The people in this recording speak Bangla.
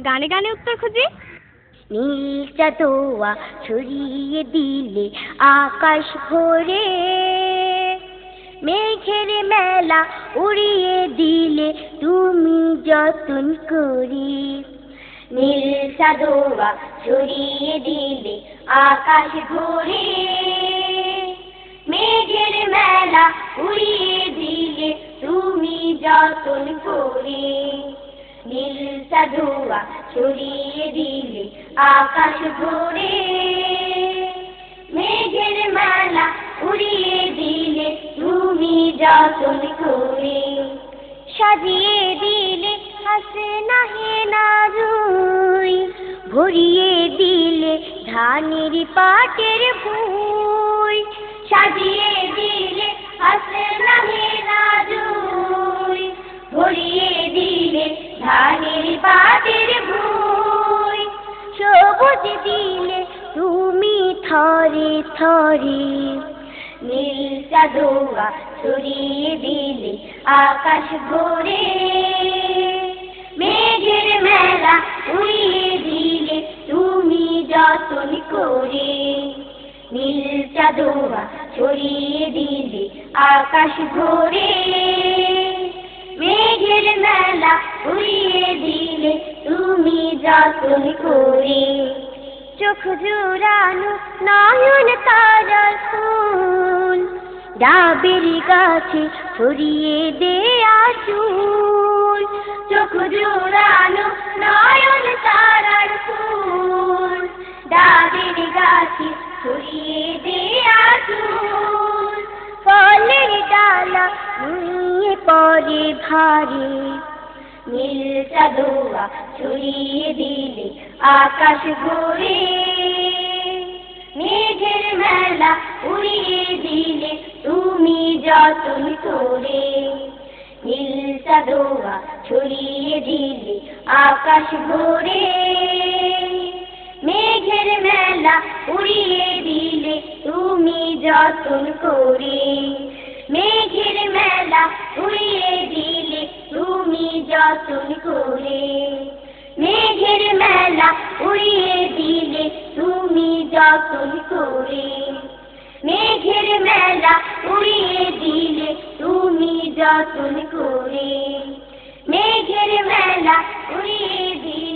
গানে গানে উত্তর খুঁজি। নীল চাঁদোয়া ছড়িয়ে দিলে আকাশ ভরে, মেঘের মেলা উড়িয়ে দিলে তুমি যতন করে। নীল চাঁদোয়া ছড়িয়ে দিলে আকাশ ভরে, মেঘের মেলা উড়িয়ে দিলে তুমি যতন করে। নীল চাঁদোয়া ছড়িয়ে দিলে আকাশ ভরে, মেঘের মেলা উড়িয়ে দিলে তুমি যতন করে। সাজিয়ে দিলে হাসনা হেনা রুই, ভরিয়ে দিলে ধানের পাটের ভুই। সাজিয়ে দিলে হাসনা হেনা রুই, ভরিয়ে দিলে ধানের পাটের ভুই। সবুজ দিলে তুমি থরে থরে, নীল চাঁদোয়া ছড়িয়ে দিলে আকাশ ভরে, মেঘের মেলা উড়িয়ে দিলে তুমি যতন করে। নীল চাঁদোয়া ছড়িয়ে দিলে আকাশ ভরে, মেঘের মেলা উড়িয়ে দিলে তুমি যতন করে। চোখ জোড়ানো নয়ন তারার ফুল, ডাবের গাছে ছড়িয়ে দে আঁচল। চোখ জোড়ানো নয়ন তারার ফুল, ডাবের গাছে ছড়িয়ে দে আঁচল। ফলের ডালা নুয়ে পড়ে ভারে, নীল চাঁদোয়া ছড়িয়ে দিলে আকাশ ভরে, মেঘের মেলা উড়িয়ে দিলে তুমি যতন করে। নীল চাঁদোয়া ছড়িয়ে দিলে আকাশ ভরে, মেঘের মেলা উড়িয়ে দিলে তুমি যতন করে। মেঘের মেলা উড়িয়ে দিলে তুমি যতন করে। মেঘের মেলা উড়িয়ে দিলে তুমি যতন করে। মেঘের মেলা উড়িয়ে দিলে তুমি যতন করে। মেঘের মেলা উড়িয়ে দিলে